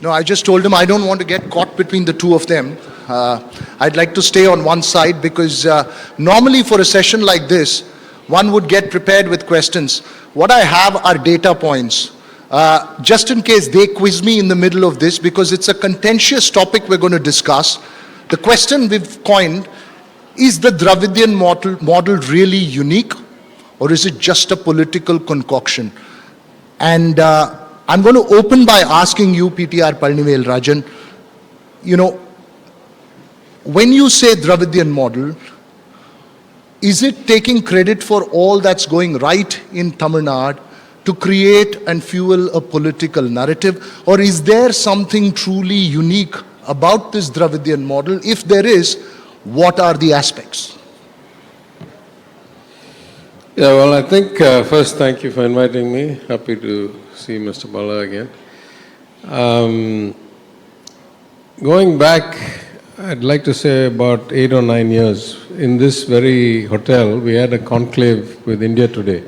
No, I just told him I don't want to get caught between the two of them. I'd like to stay on one side because normally for a session like this, one would get prepared with questions. What I have are data points. Just in case they quiz me in the middle of this, because it's a contentious topic we're going to discuss. The question we've coined, is the Dravidian model really unique, or is it just a political concoction? And I'm going to open by asking you, PTR Palanivel Rajan, you know, when you say Dravidian model, is it taking credit for all that's going right in Tamil Nadu to create and fuel a political narrative? Or is there something truly unique about this Dravidian model? If there is, what are the aspects? Yeah, well, I think first, thank you for inviting me. Happy to see Mr. Bala again. Going back, I'd like to say about 8 or 9 years, in this very hotel, we had a conclave with India Today.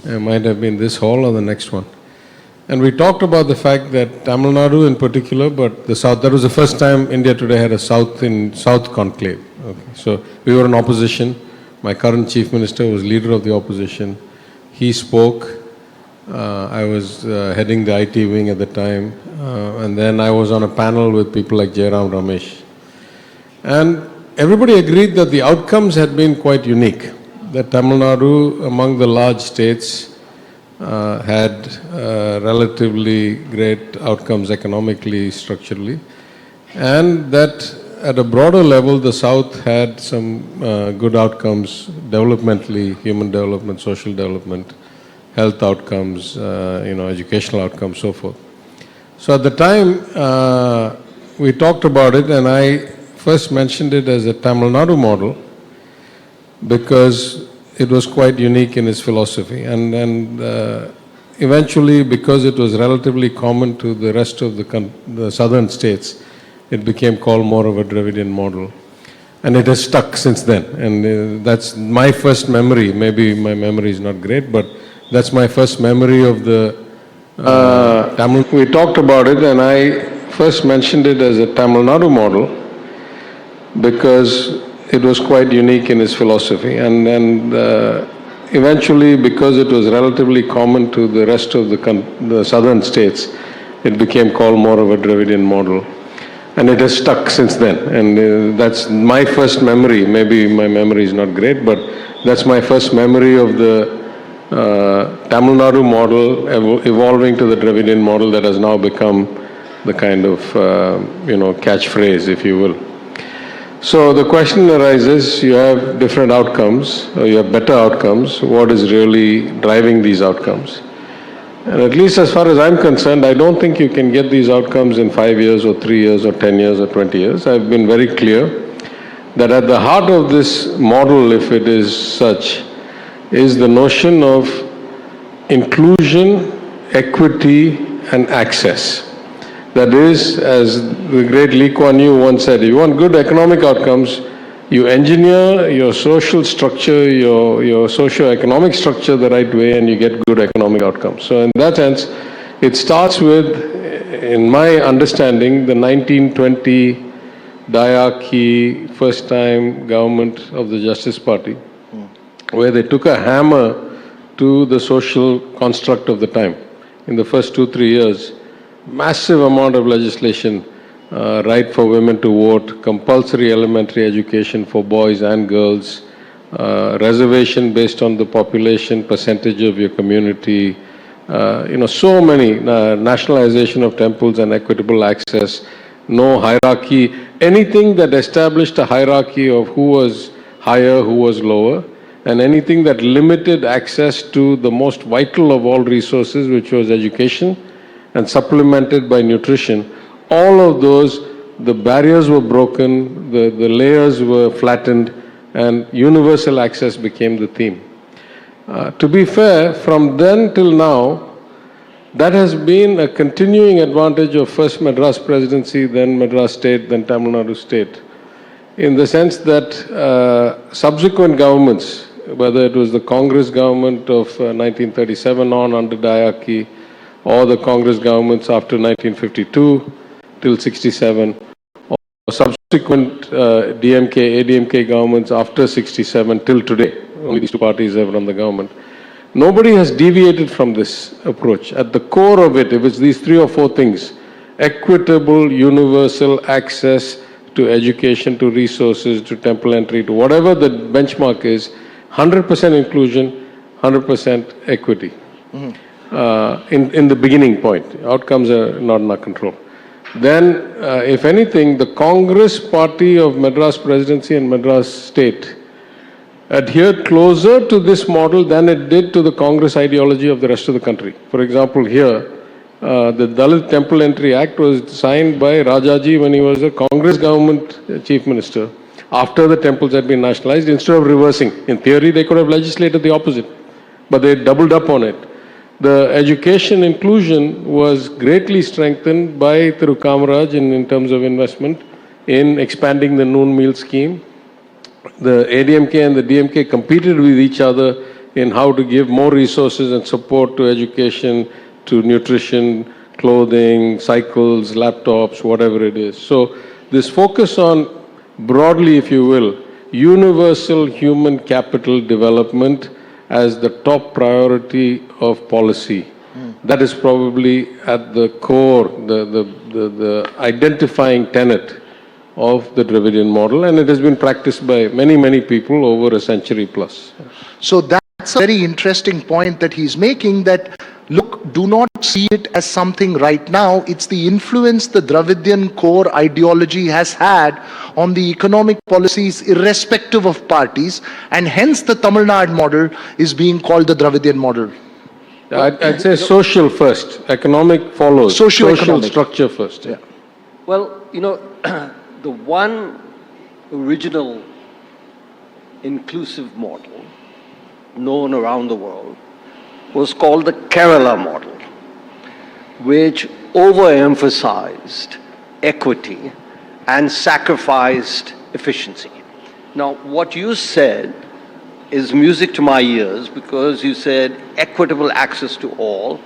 It might have been this hall or the next one. And we talked about the fact that Tamil Nadu in particular, but the South, that was the first time India Today had a South conclave. Okay. So we were in opposition. My current Chief Minister was leader of the opposition. He spoke. I was heading the IT wing at the time. And then I was on a panel with people like Jairam Ramesh. And everybody agreed that the outcomes had been quite unique. That Tamil Nadu, among the large states, had relatively great outcomes economically, structurally. And that at a broader level, the South had some good outcomes developmentally, human development, social development, health outcomes, educational outcomes, so forth. So at the time, we talked about it, and I first mentioned it as a Tamil Nadu model because it was quite unique in its philosophy. And eventually, because it was relatively common to the rest of the southern states, it became called more of a Dravidian model. And it has stuck since then. And that's my first memory. Maybe my memory is not great, but that's my first memory of the Tamil. We talked about it, and I first mentioned it as a Tamil Nadu model because it was quite unique in its philosophy. And eventually, because it was relatively common to the rest of the southern states, it became called more of a Dravidian model. And it has stuck since then. And that's my first memory. Maybe my memory is not great, but that's my first memory of the Tamil Nadu model evolving to the Dravidian model that has now become the kind of, catchphrase, if you will. So the question arises, you have different outcomes, or you have better outcomes. What is really driving these outcomes? And at least as far as I'm concerned, I don't think you can get these outcomes in 5 years or 3 years or 10 years or 20 years. I've been very clear that at the heart of this model, if it is such, is the notion of inclusion, equity, and access. That is, as the great Lee Kuan Yew once said, if you want good economic outcomes, you engineer your social structure, your socio-economic structure the right way, and you get good economic outcomes. So in that sense, it starts with, in my understanding, the 1920 diarchy, first time government of the Justice Party, where they took a hammer to the social construct of the time. In the first 2-3 years, massive amount of legislation, right for women to vote, compulsory elementary education for boys and girls, reservation based on the population percentage of your community, so many, nationalization of temples and equitable access, no hierarchy, anything that established a hierarchy of who was higher, who was lower, and anything that limited access to the most vital of all resources, which was education, and supplemented by nutrition. All of those, the barriers were broken, the layers were flattened, and universal access became the theme. To be fair, from then till now, that has been a continuing advantage of first Madras Presidency, then Madras State, then Tamil Nadu State, in the sense that subsequent governments, whether it was the Congress government of 1937 on under diarchy, or the Congress governments after 1952 till 67, or subsequent DMK, ADMK governments after 67 till today. Only these two parties have run the government. Nobody has deviated from this approach. At the core of it, if it's these three or four things, equitable, universal access to education, to resources, to temple entry, to whatever the benchmark is, 100% inclusion, 100% equity. In the beginning point. Outcomes are not in our control. Then, if anything, the Congress party of Madras Presidency and Madras State adhered closer to this model than it did to the Congress ideology of the rest of the country. For example, here, the Dalit Temple Entry Act was signed by Rajaji when he was a Congress government chief minister, after the temples had been nationalized, instead of reversing. In theory, they could have legislated the opposite, but they doubled up on it. The education inclusion was greatly strengthened by Thiru Kamaraj in terms of investment in expanding the noon meal scheme. The ADMK and the DMK competed with each other in how to give more resources and support to education, to nutrition, clothing, cycles, laptops, whatever it is. So this focus on, broadly if you will, universal human capital development as the top priority of policy. That is probably at the core, the identifying tenet of the Dravidian model, and it has been practiced by many, many people over a century plus. So that's a very interesting point that he's making, that look, do not see it as something right now. It's the influence the Dravidian core ideology has had on the economic policies irrespective of parties, and hence the Tamil Nadu model is being called the Dravidian model. I'd say social first, economic follows. Social structure first. Yeah. Well, you know, the one original inclusive model known around the world was called the Kerala model, which overemphasized equity and sacrificed efficiency. Now, what you said is music to my ears, because you said equitable access to all,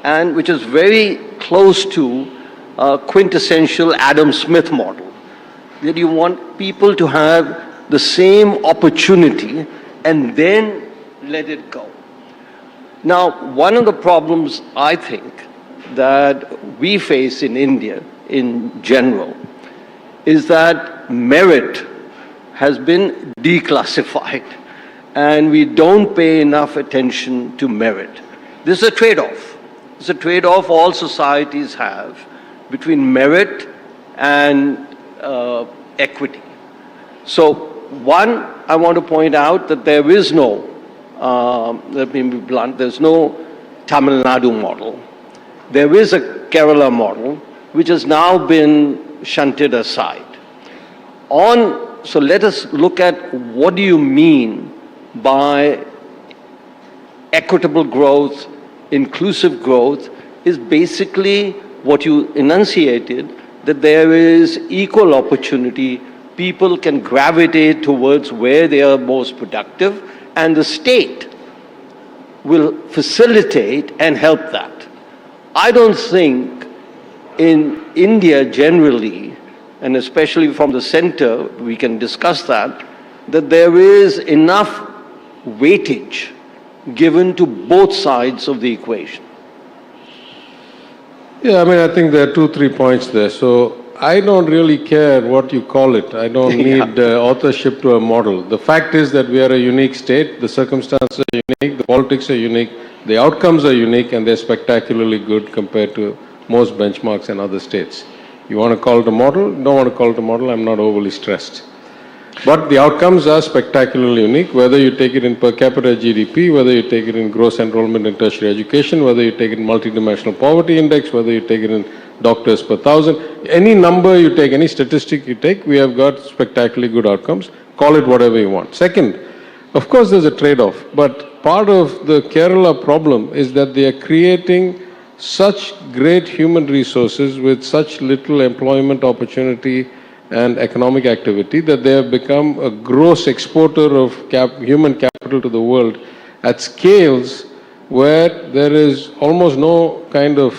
and which is very close to a quintessential Adam Smith model, that you want people to have the same opportunity and then let it go. Now, one of the problems I think that we face in India in general is that merit has been declassified and we don't pay enough attention to merit. This is a trade-off. It's a trade-off all societies have between merit and equity. So, one, I want to point out that there is no, let me be blunt, there's no Tamil Nadu model. There is a Kerala model which has now been shunted aside. So let us look at what do you mean by equitable growth, inclusive growth, is basically what you enunciated, that there is equal opportunity, people can gravitate towards where they are most productive, and the state will facilitate and help that. I don't think in India generally, and especially from the center, we can discuss that there is enough weightage given to both sides of the equation. Yeah, I mean, I think there are 2-3 points there. So I don't really care what you call it. I don't need authorship to a model. The fact is that we are a unique state. The circumstances are unique. The politics are unique. The outcomes are unique, and they're spectacularly good compared to most benchmarks in other states. You want to call it a model? Don't want to call it a model? I'm not overly stressed. But the outcomes are spectacularly unique, whether you take it in per capita GDP, whether you take it in gross enrollment in tertiary education, whether you take it in multidimensional poverty index, whether you take it in doctors per thousand. Any number you take, any statistic you take, we have got spectacularly good outcomes. Call it whatever you want. Second, of course there's a trade-off, but part of the Kerala problem is that they are creating such great human resources with such little employment opportunity and economic activity that they have become a gross exporter of human capital to the world at scales where there is almost no kind of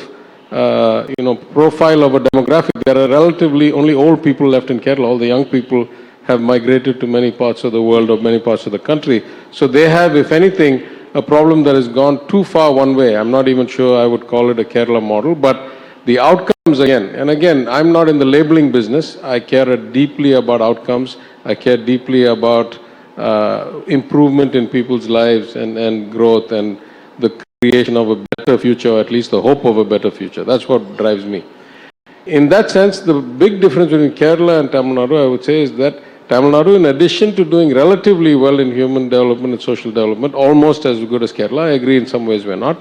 profile of a demographic. There are relatively only old people left in Kerala. All the young people have migrated to many parts of the world or many parts of the country. So they have, if anything, a problem that has gone too far one way. I'm not even sure I would call it a Kerala model, but the outcomes again, and again, I'm not in the labeling business. I care deeply about outcomes. I care deeply about improvement in people's lives and growth and the creation of a better future, or at least the hope of a better future. That's what drives me. In that sense, the big difference between Kerala and Tamil Nadu, I would say, is that Tamil Nadu, in addition to doing relatively well in human development and social development, almost as good as Kerala, I agree in some ways we're not,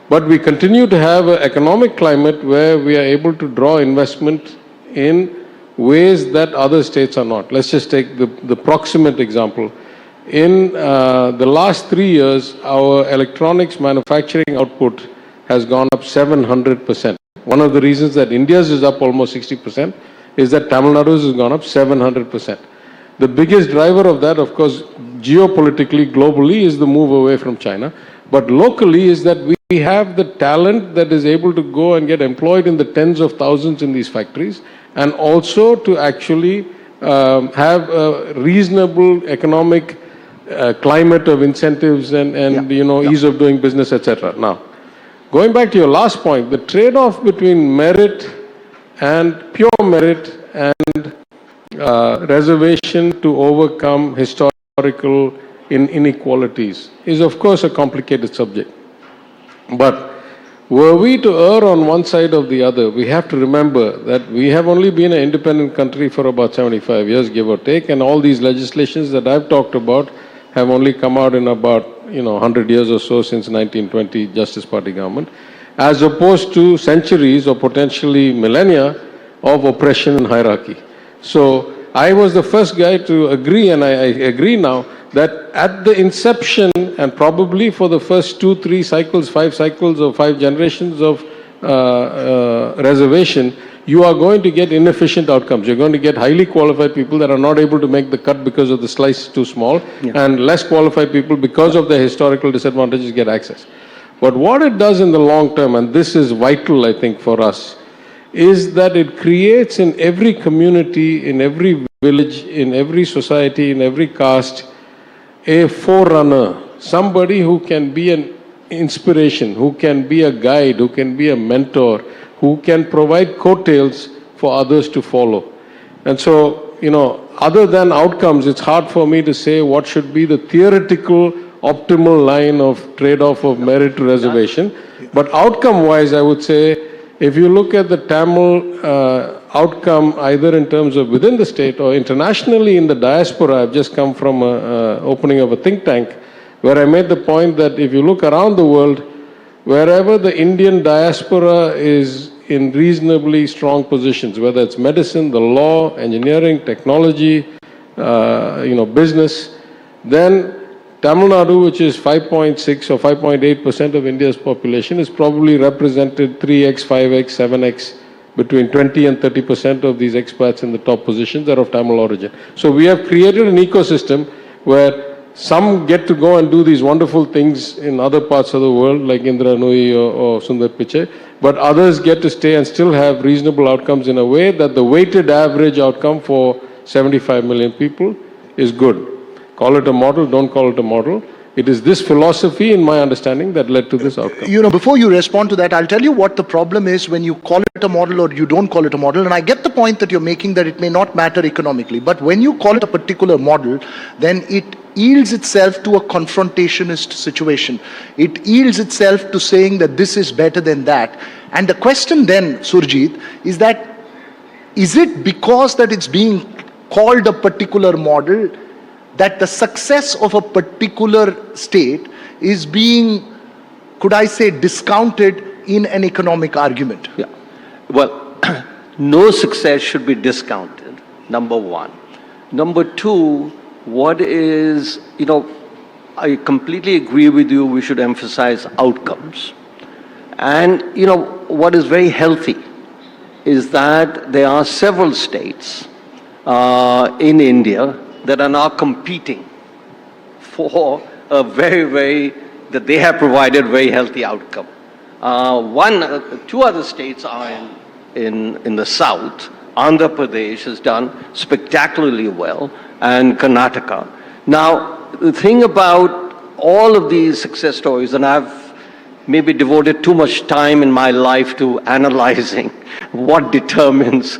but we continue to have an economic climate where we are able to draw investment in ways that other states are not. Let's just take the proximate example. In the last 3 years, our electronics manufacturing output has gone up 700%. One of the reasons that India's is up almost 60% is that Tamil Nadu's has gone up 700%. The biggest driver of that, of course, geopolitically, globally, is the move away from China. But locally is that we have the talent that is able to go and get employed in the tens of thousands in these factories, and also to actually have a reasonable economic climate of incentives and ease of doing business, etc. Now, going back to your last point, the trade-off between merit and pure merit and reservation to overcome historical inequalities is, of course, a complicated subject. But were we to err on one side or the other, we have to remember that we have only been an independent country for about 75 years, give or take, and all these legislations that I've talked about have only come out in about 100 years or so since 1920 Justice Party government, as opposed to centuries or potentially millennia of oppression and hierarchy. So I was the first guy to agree, and I agree now, that at the inception and probably for the first 2, 3 cycles, 5 cycles or 5 generations of reservation, you are going to get inefficient outcomes. You're going to get highly qualified people that are not able to make the cut because of the slice too small, and less qualified people because of their historical disadvantages get access. But what it does in the long term, and this is vital, I think, for us, is that it creates in every community, in every village, in every society, in every caste, a forerunner, somebody who can be an inspiration, who can be a guide, who can be a mentor, who can provide coattails for others to follow. And so, other than outcomes, it's hard for me to say what should be the theoretical optimal line of trade-off of merit to reservation. But outcome-wise, I would say, if you look at the Tamil outcome, either in terms of within the state or internationally in the diaspora, I've just come from an opening of a think tank where I made the point that if you look around the world, wherever the Indian diaspora is in reasonably strong positions, whether it's medicine, the law, engineering, technology, business, then Tamil Nadu, which is 5.6 or 5.8% of India's population, is probably represented 3x, 5x, 7x, between 20 and 30% of these expats in the top positions are of Tamil origin. So we have created an ecosystem where some get to go and do these wonderful things in other parts of the world, like Indra Nui or Sundar Pichai, but others get to stay and still have reasonable outcomes in a way that the weighted average outcome for 75 million people is good. Call it a model, don't call it a model. It is this philosophy, in my understanding, that led to this outcome. Before you respond to that, I'll tell you what the problem is when you call it a model or you don't call it a model. And I get the point that you're making, that it may not matter economically. But when you call it a particular model, then it yields itself to a confrontationist situation. It yields itself to saying that this is better than that. And the question then, Surjit, is that, is it because that it's being called a particular model that the success of a particular state is being, could I say, discounted in an economic argument? Yeah. Well, no success should be discounted, number one. Number two, what is, I completely agree with you, we should emphasize outcomes. And, what is very healthy is that there are several states in India that are now competing for a very, very that they have provided very healthy outcome. Two other states are in the south. Andhra Pradesh has done spectacularly well, and Karnataka. Now, the thing about all of these success stories, and I've maybe devoted too much time in my life to analyzing what determines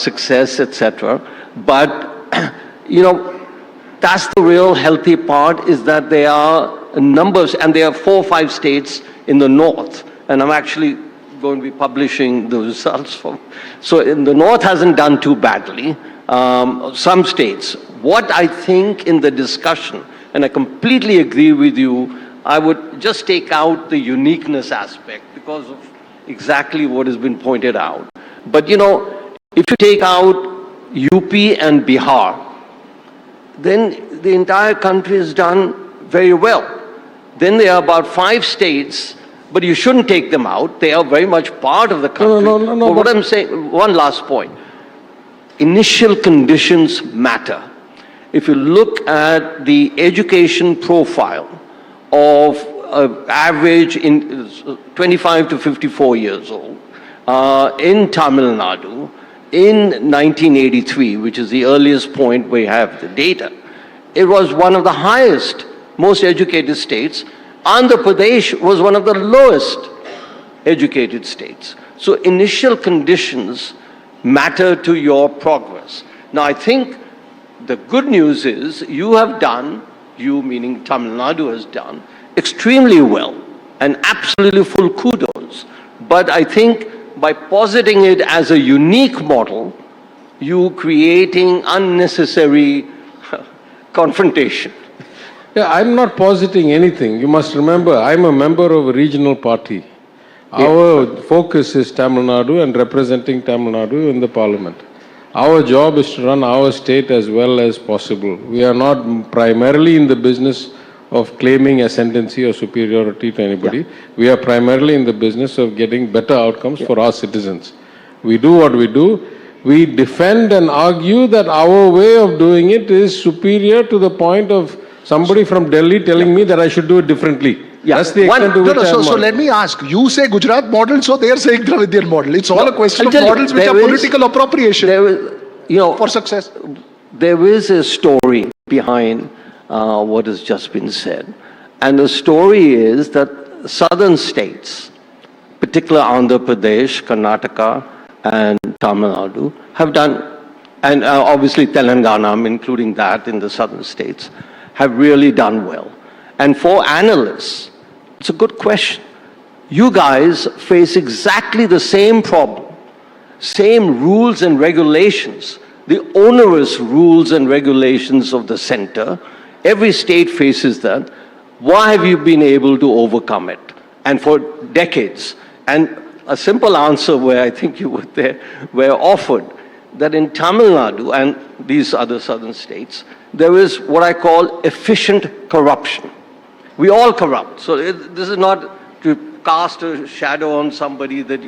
success, etc. But, you know, that's the real healthy part, is that there are numbers, and there are 4 or 5 states in the north, and I'm actually going to be publishing the results from. So in the north hasn't done too badly. Some states. What I think in the discussion, and I completely agree with you, I would just take out the uniqueness aspect because of exactly what has been pointed out. But you know, if you take out UP and Bihar, then the entire country has done very well. Then there are about 5 states, but you shouldn't take them out. They are very much part of the country. No, but what I'm saying, one last point. Initial conditions matter. If you look at the education profile of average in 25 to 54 years old in Tamil Nadu in 1983, which is the earliest point we have the data, it was one of the highest, most educated states. Andhra Pradesh was one of the lowest educated states. So initial conditions matter to your progress. Now I think the good news is you have done, you meaning Tamil Nadu has done, extremely well and absolutely full kudos. But I think by positing it as a unique model, you creating unnecessary confrontation. Yeah, I'm not positing anything. You must remember, I'm a member of a regional party. Our focus is Tamil Nadu and representing Tamil Nadu in the parliament. Our job is to run our state as well as possible. We are not primarily in the business of claiming ascendancy or superiority to anybody. We are primarily in the business of getting better outcomes for our citizens. We do what we do. We defend and argue that our way of doing it is superior to the point of somebody from Delhi telling me that I should do it differently. That's the extent to which so let me ask, you say Gujarat model, so they are saying Dravidian model. It's all a question of models which are political appropriation for success. There is a story behind what has just been said. And the story is that southern states, particularly Andhra Pradesh, Karnataka, and Tamil Nadu, have done, and obviously Telangana, I'm including that in the southern states, have really done well. And for analysts, it's a good question. You guys face exactly the same problem, same rules and regulations, the onerous rules and regulations of the center. Every state faces that. Why have you been able to overcome it? And for decades. And a simple answer where I think you were offered, that in Tamil Nadu and these other southern states, there is what I call efficient corruption. We all corrupt. So this is not to cast a shadow on somebody that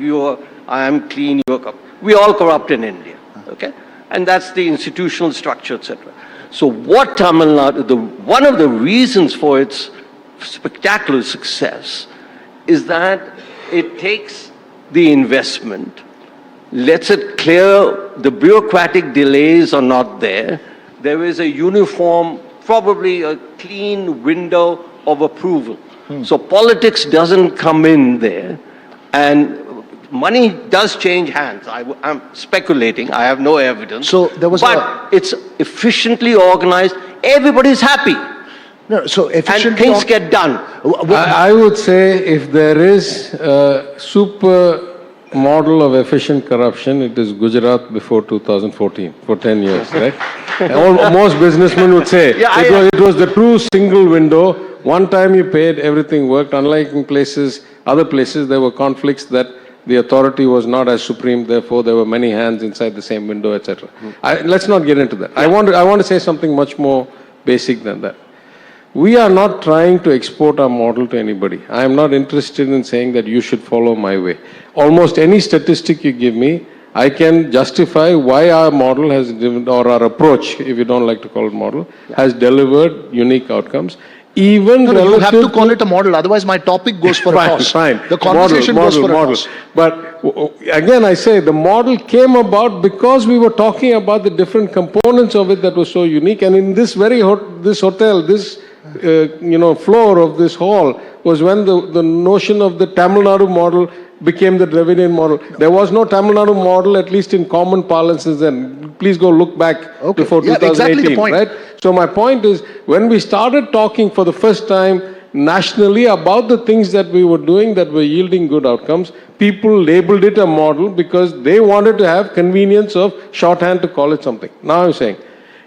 I am clean, you are corrupt. We all corrupt in India, okay? And that's the institutional structure, etc. So what Tamil Nadu, one of the reasons for its spectacular success is that it takes the investment, lets it clear, the bureaucratic delays are not there. There is a uniform, probably a clean window of approval. So politics doesn't come in there, and money does change hands. I'm speculating, I have no evidence. So there was it's efficiently organized, everybody's happy. No, so efficiently and things get done. I would say if there is a super model of efficient corruption, it is Gujarat before 2014, for 10 years, right? Most businessmen would say it was the true single window. One time you paid, everything worked. Unlike in other places, there were conflicts that the authority was not as supreme, therefore there were many hands inside the same window, etc. Let's not get into that. I want to say something much more basic than that. We are not trying to export our model to anybody. I am not interested in saying that you should follow my way. Almost any statistic you give me, I can justify why our model has, or our approach, if you don't like to call it model, has delivered unique outcomes. even No, you have relative to call it a model, otherwise my topic goes for a toss. Fine. The conversation goes for a toss. But again, I say the model came about because we were talking about the different components of it that was so unique. And in this very this hotel, this floor of this hall was when the notion of the Tamil Nadu model became the Dravidian model. There was no Tamil Nadu model, at least in common parlances then. Please go look back before 2018, exactly the point. Right? So my point is, when we started talking for the first time nationally about the things that we were doing that were yielding good outcomes, people labeled it a model because they wanted to have convenience of shorthand to call it something. Now I'm saying,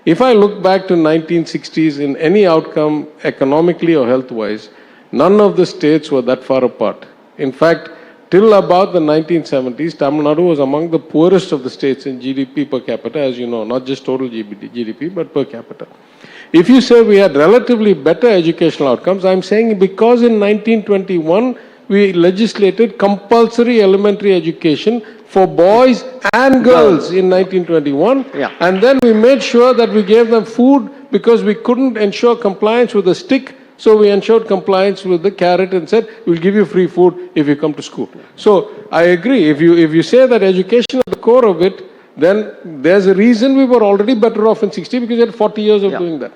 if I look back to 1960s in any outcome, economically or health-wise, none of the states were that far apart. In fact, till about the 1970s, Tamil Nadu was among the poorest of the states in GDP per capita, as you know, not just total GDP, but per capita. If you say we had relatively better educational outcomes, I'm saying because in 1921, we legislated compulsory elementary education for boys and girls in 1921. Yeah. And then we made sure that we gave them food because we couldn't ensure compliance with a stick. So we ensured compliance with the carrot and said, we'll give you free food if you come to school. So I agree. If you say that education is the core of it, then there's a reason we were already better off in 60 because we had 40 years of doing that.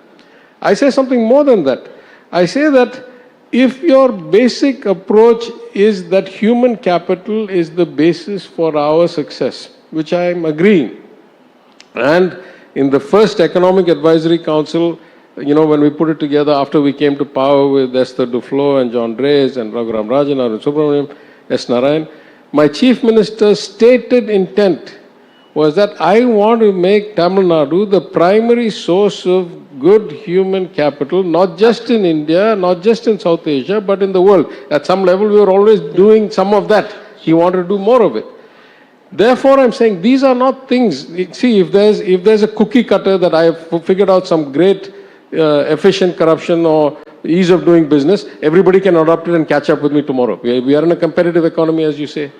I say something more than that. I say that if your basic approach is that human capital is the basis for our success, which I am agreeing, and in the first Economic Advisory Council, when we put it together after we came to power with Esther Duflo and John Drees and Raghuram Rajan and Subramaniam S. Narayan, my chief minister's stated intent was that I want to make Tamil Nadu the primary source of good human capital, not just in India, not just in South Asia, but in the world. At some level, we were always doing some of that. He wanted to do more of it. Therefore, I'm saying these are not things. See, if there's a cookie cutter that I have figured out some great efficient corruption or ease of doing business, everybody can adopt it and catch up with me tomorrow. We are in a competitive economy, as you say.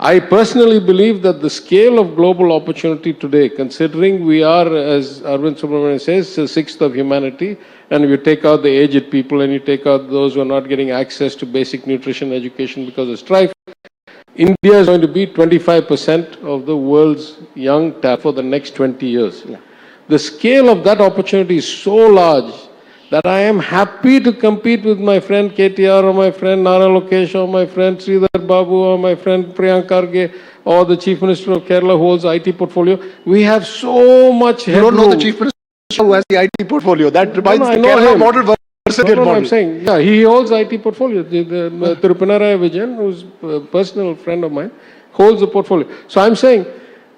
I personally believe that the scale of global opportunity today, considering we are, as Arvind Subramanian says, a sixth of humanity, and if you take out the aged people and you take out those who are not getting access to basic nutrition education because of strife, India is going to be 25% of the world's young talent for the next 20 years. Yeah. The scale of that opportunity is so large that I am happy to compete with my friend KTR or my friend Nara Lokesh or my friend Sridhar Babu or my friend Priyank Kharge or the Chief Minister of Kerala who holds IT portfolio. We have so much headroom. You don't know the Chief Minister who has the IT portfolio. That reminds the Kerala model versus the model. I'm saying, yeah, he holds IT portfolio. Tirupinaraya Vijayan, who's a personal friend of mine, holds the portfolio. So I'm saying,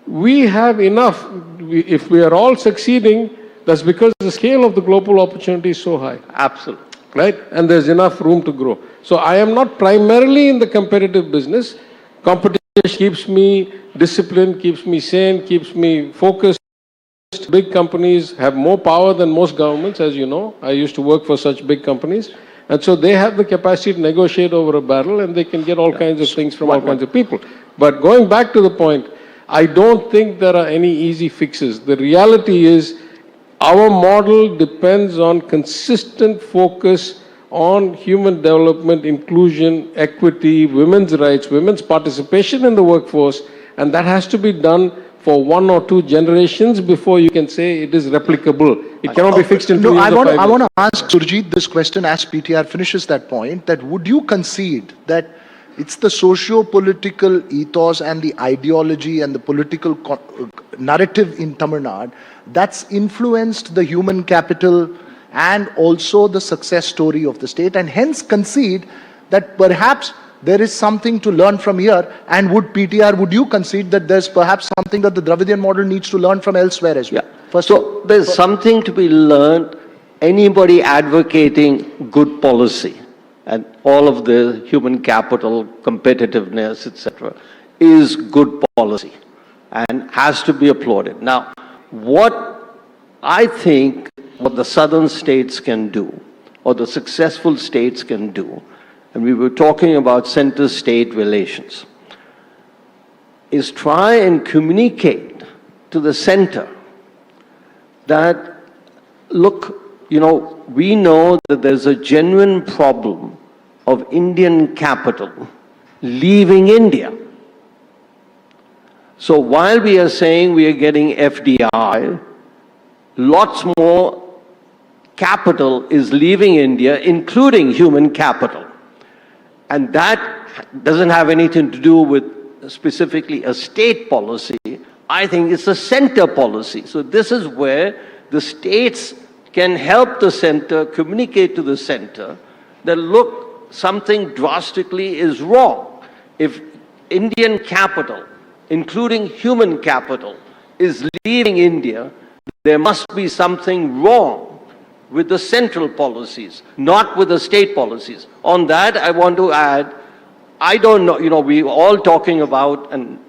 we have enough. If we are all succeeding, that's because the scale of the global opportunity is so high. Absolutely. Right? And there's enough room to grow. So I am not primarily in the competitive business. Competition keeps me disciplined, keeps me sane, keeps me focused. Big companies have more power than most governments, as you know. I used to work for such big companies. And so they have the capacity to negotiate over a barrel and they can get all kinds of things from all kinds of people. But going back to the point, I don't think there are any easy fixes. The reality is, our model depends on consistent focus on human development, inclusion, equity, women's rights, women's participation in the workforce, and that has to be done for 1 or 2 generations before you can say it is replicable. It cannot be fixed in 2 years. I want to ask Surjit this question as PTR finishes that point, that would you concede that it's the socio-political ethos and the ideology and the political narrative in Tamil Nadu that's influenced the human capital and also the success story of the state, and hence concede that perhaps there is something to learn from here? And would you concede that there's perhaps something that the Dravidian model needs to learn from elsewhere as well? Yeah. So there's something to be learned. Anybody advocating good policy and all of the human capital, competitiveness, etc., is good policy and has to be applauded. Now, what I think what the southern states can do, or the successful states can do, and we were talking about center-state relations, is try and communicate to the center that, look, we know that there's a genuine problem of Indian capital leaving India. So while we are saying we are getting FDI, lots more capital is leaving India, including human capital. And that doesn't have anything to do with specifically a state policy. I think it's a center policy. So this is where the states can help the center, communicate to the center that, look, something drastically is wrong. If Indian capital, including human capital, is leaving India, there must be something wrong with the central policies, not with the state policies. On that, I want to add, I don't know, we're all talking about and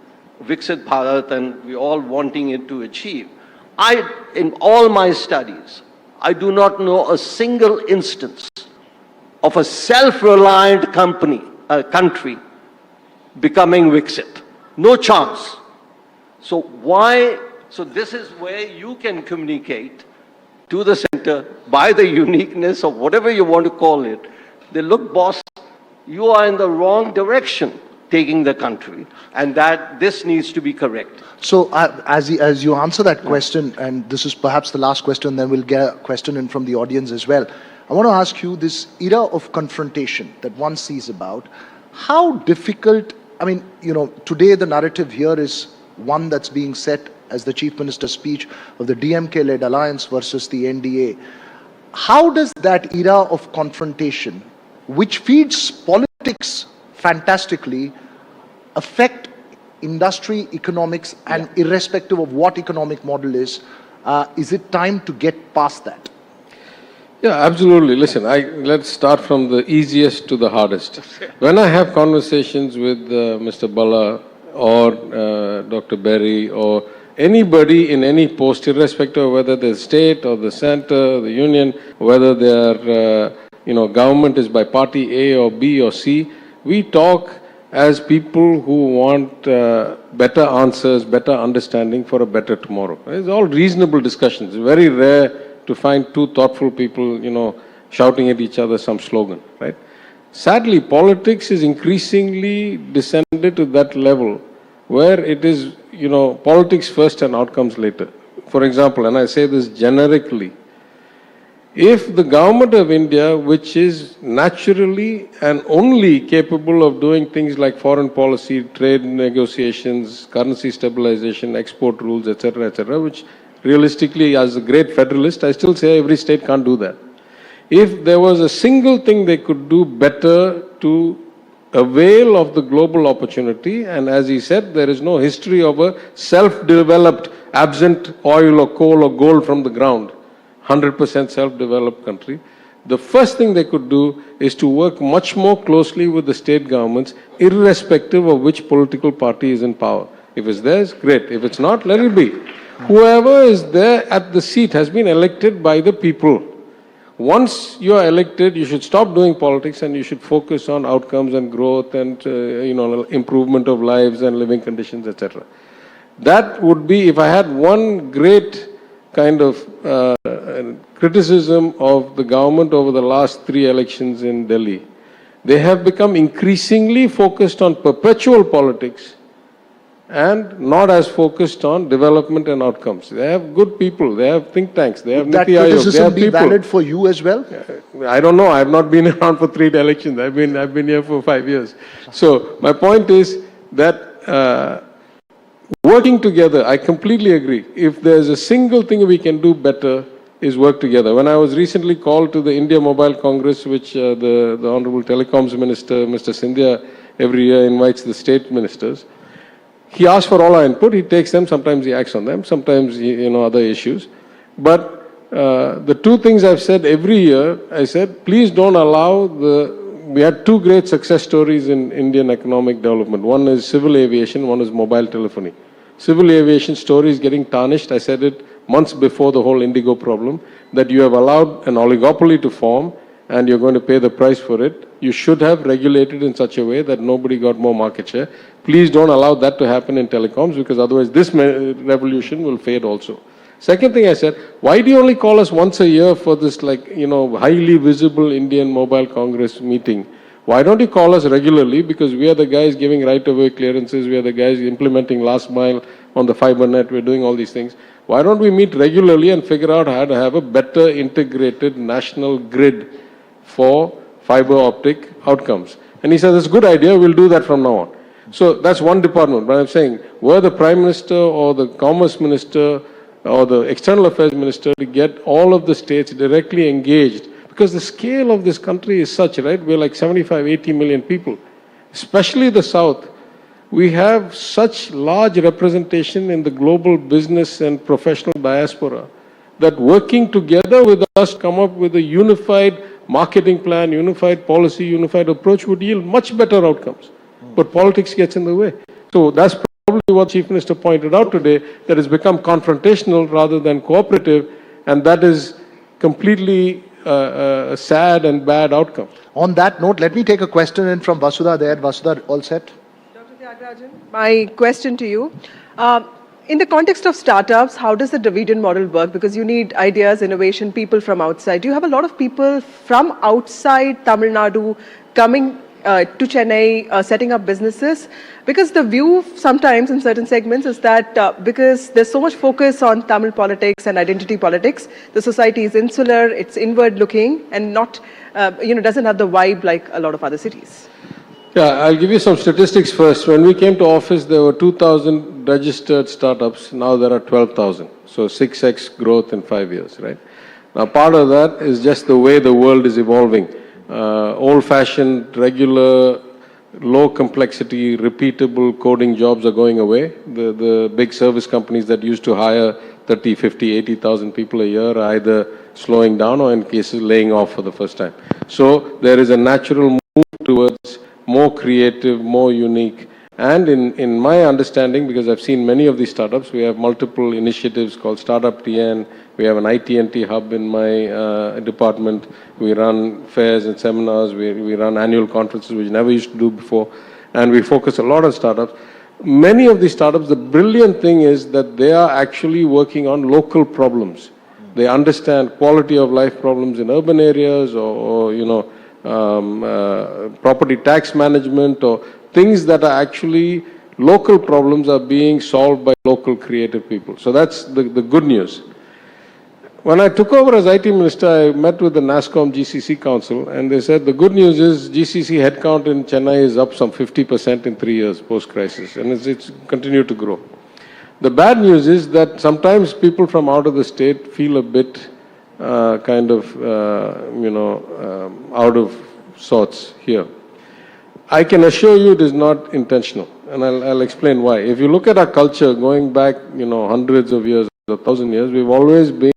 Viksit Bharat and we're all wanting it to achieve. In all my studies, I do not know a single instance of a self-reliant country becoming Viksit. No chance. So this is where you can communicate to the center by the uniqueness of whatever you want to call it. They look, boss, you are in the wrong direction taking the country, and that this needs to be correct. So as you answer that question, and this is perhaps the last question, then we'll get a question in from the audience as well. I want to ask you, this era of confrontation that one sees about, how difficult, today the narrative here is one that's being set as the Chief Minister's speech of the DMK-led alliance versus the NDA. How does that era of confrontation, which feeds politics fantastically, affect industry, economics, and irrespective of what economic model is it time to get past that? Yeah, absolutely. Listen, let's start from the easiest to the hardest. When I have conversations with Mr. Bala or Dr. Berry or anybody in any post, irrespective of whether they're state or the center, the union, whether their government is by party A or B or C, we talk as people who want better answers, better understanding for a better tomorrow. It's all reasonable discussions. It's very rare to find two thoughtful people, shouting at each other some slogan, right? Sadly, politics is increasingly descended to that level where it is, politics first and outcomes later. For example, and I say this generically, if the government of India, which is naturally and only capable of doing things like foreign policy, trade negotiations, currency stabilization, export rules, etc., which realistically, as a great federalist, I still say every state can't do that. If there was a single thing they could do better to avail of the global opportunity, and as he said, there is no history of a self-developed, absent oil or coal or gold from the ground, 100% self-developed country. The first thing they could do is to work much more closely with the state governments, irrespective of which political party is in power. If it's theirs, great. If it's not, let it be. Whoever is there at the seat has been elected by the people. Once you are elected, you should stop doing politics and you should focus on outcomes and growth and improvement of lives and living conditions, etc. That would be, if I had one great kind of criticism of the government over the last 3 elections in Delhi, they have become increasingly focused on perpetual politics and not as focused on development and outcomes. They have good people, they have think tanks, they have Niti Ayog, they have people. Would that criticism be valid for you as well? I don't know, I have not been around for 3 elections, I've been here for 5 years. So my point is that working together, I completely agree. If there's a single thing we can do better, is work together. When I was recently called to the India Mobile Congress, which the Honorable Telecoms Minister, Mr. Scindia, every year invites the state ministers, he asks for all our input, he takes them, sometimes he acts on them, sometimes, other issues. But the 2 things I've said every year, I said, please don't allow we had 2 great success stories in Indian economic development. One is civil aviation, one is mobile telephony. Civil aviation story is getting tarnished. I said it months before the whole Indigo problem, that you have allowed an oligopoly to form and you're going to pay the price for it. You should have regulated in such a way that nobody got more market share. Please don't allow that to happen in telecoms, because otherwise this revolution will fade also. Second thing I said, why do you only call us once a year for this, like, highly visible Indian Mobile Congress meeting? Why don't you call us regularly? Because we are the guys giving right-of-way clearances, we are the guys implementing last mile on the fiber net, we're doing all these things. Why don't we meet regularly and figure out how to have a better integrated national grid for fiber optic outcomes? And he said, that's a good idea, we'll do that from now on. So that's one department. But I'm saying, were the Prime Minister or the Commerce Minister or the External Affairs Minister to get all of the states directly engaged, because the scale of this country is such, right? We're like 75, 80 million people, especially the South. We have such large representation in the global business and professional diaspora that working together with us come up with a unified marketing plan, unified policy, unified approach would yield much better outcomes. But politics gets in the way. So that's probably what Chief Minister pointed out today, that it's become confrontational rather than cooperative, and that is completely a sad and bad outcome. On that note, let me take a question in from Vasudha there. Vasudha, all set? Dr. Tyagarajan, my question to you. In the context of startups, how does the Dravidian model work? Because you need ideas, innovation, people from outside. Do you have a lot of people from outside Tamil Nadu coming to Chennai, setting up businesses? Because the view sometimes in certain segments is that because there's so much focus on Tamil politics and identity politics, the society is insular, it's inward looking, and not, doesn't have the vibe like a lot of other cities. Yeah, I'll give you some statistics first. When we came to office, there were 2,000 registered startups. Now there are 12,000. So 6x growth in 5 years, right? Now part of that is just the way the world is evolving. Old-fashioned, regular, low complexity, repeatable coding jobs are going away. The big service companies that used to hire 30, 50, 80,000 people a year are either slowing down or in cases laying off for the first time. So there is a natural move towards more creative, more unique. And in my understanding, because I've seen many of these startups, we have multiple initiatives called Startup TN. We have an IT&T hub in my department. We run fairs and seminars. We run annual conferences, which we never used to do before. And we focus a lot on startups. Many of these startups, the brilliant thing is that they are actually working on local problems. They understand quality of life problems in urban areas or property tax management or things that are actually local problems are being solved by local creative people. So that's the good news. When I took over as IT Minister, I met with the NASSCOM GCC Council, and they said the good news is GCC headcount in Chennai is up some 50% in 3 years post-crisis, and it's continued to grow. The bad news is that sometimes people from out of the state feel a bit out of sorts here. I can assure you it is not intentional, and I'll explain why. If you look at our culture going back, hundreds of years, 1,000 years, we've always been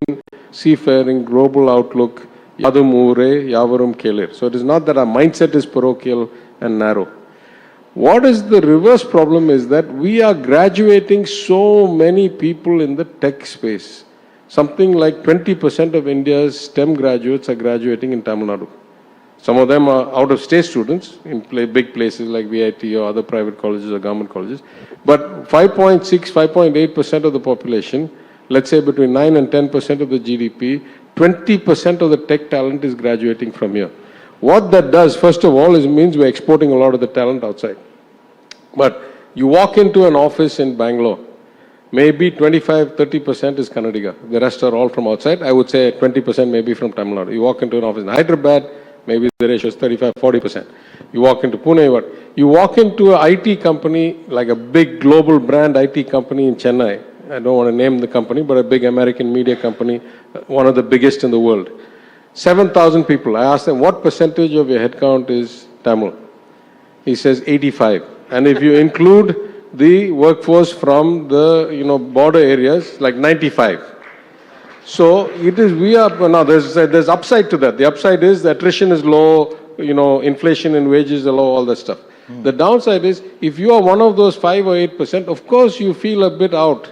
seafaring, global outlook, yadum ure, yavarum kelir. So it is not that our mindset is parochial and narrow. What is the reverse problem is that we are graduating so many people in the tech space. Something like 20% of India's STEM graduates are graduating in Tamil Nadu. Some of them are out-of-state students in big places like VIT or other private colleges or government colleges. But 5.6, 5.8% of the population, let's say between 9 and 10% of the GDP, 20% of the tech talent is graduating from here. What that does, first of all, is means we're exporting a lot of the talent outside. But you walk into an office in Bangalore, maybe 25, 30% is Kannadiga. The rest are all from outside. I would say 20% maybe from Tamil Nadu. You walk into an office in Hyderabad, maybe the ratio is 35, 40%. You walk into Pune, you walk into an IT company, like a big global brand IT company in Chennai. I don't want to name the company, but a big American media company, one of the biggest in the world. 7,000 people. I asked them, what percentage of your headcount is Tamil? He says 85. And if you include the workforce from the border areas, like 95. So it is, now there's upside to that. The upside is the attrition is low, inflation in wages is low, all that stuff. The downside is if you are one of those 5 or 8%, of course you feel a bit out.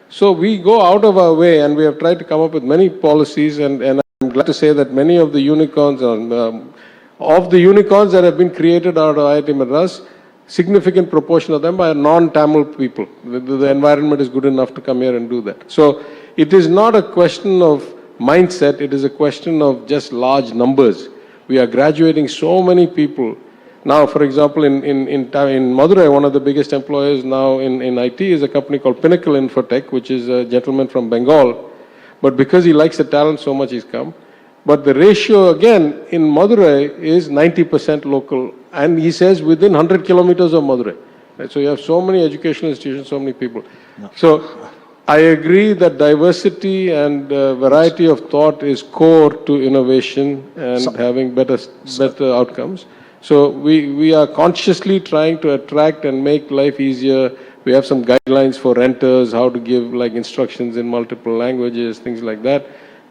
So we go out of our way, and we have tried to come up with many policies, and I'm glad to say that many of the unicorns, that have been created out of IIT Madras, significant proportion of them are non-Tamil people. The environment is good enough to come here and do that. So it is not a question of mindset, it is a question of just large numbers. We are graduating so many people. Now, for example, in Madurai, one of the biggest employers now in IT is a company called Pinnacle Infotech, which is a gentleman from Bengal. But because he likes the talent so much, he's come. But the ratio, again, in Madurai is 90% local. And he says within 100 kilometers of Madurai. Right? So you have so many educational institutions, so many people. No. So I agree that diversity and variety of thought is core to innovation and having better outcomes. So we are consciously trying to attract and make life easier. We have some guidelines for renters, how to give like instructions in multiple languages, things like that.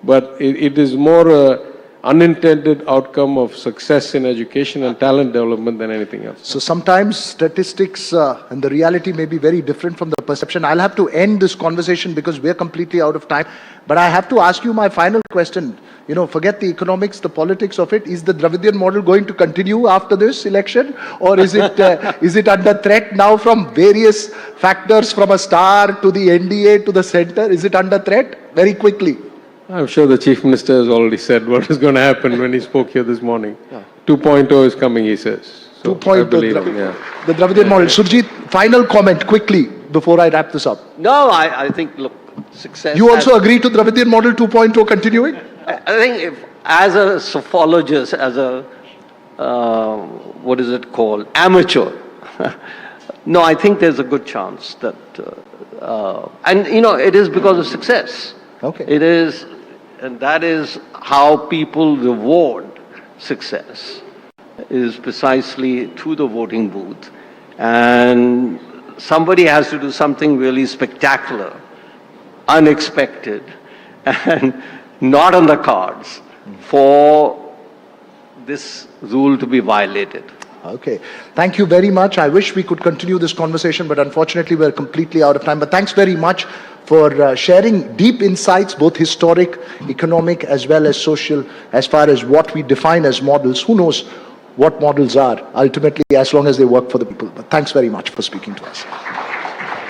But it is more unintended outcome of success in education and talent development than anything else. So sometimes statistics and the reality may be very different from the perception. I'll have to end this conversation because we're completely out of time. But I have to ask you my final question. You know, forget the economics, the politics of it. Is the Dravidian model going to continue after this election? Or is it under threat now from various factors, from a star to the NDA to the center? Is it under threat? Very quickly. I'm sure the Chief Minister has already said what is going to happen when he spoke here this morning. Yeah. 2.0 is coming, he says. So 2.0, the Dravidian model. Surjit, final comment quickly before I wrap this up. No, I think, look, success... You also agree to Dravidian model 2.0 continuing? I think if, as a sophologist, as a, what is it called, amateur, no, I think there's a good chance that, and you know, it is because of success. Okay. It is, and that is how people reward success, is precisely through the voting booth. And somebody has to do something really spectacular, unexpected, and not on the cards for this rule to be violated. Okay. Thank you very much. I wish we could continue this conversation, but unfortunately we're completely out of time. But thanks very much for sharing deep insights, both historic, economic, as well as social, as far as what we define as models. Who knows what models are, ultimately, as long as they work for the people. But thanks very much for speaking to us.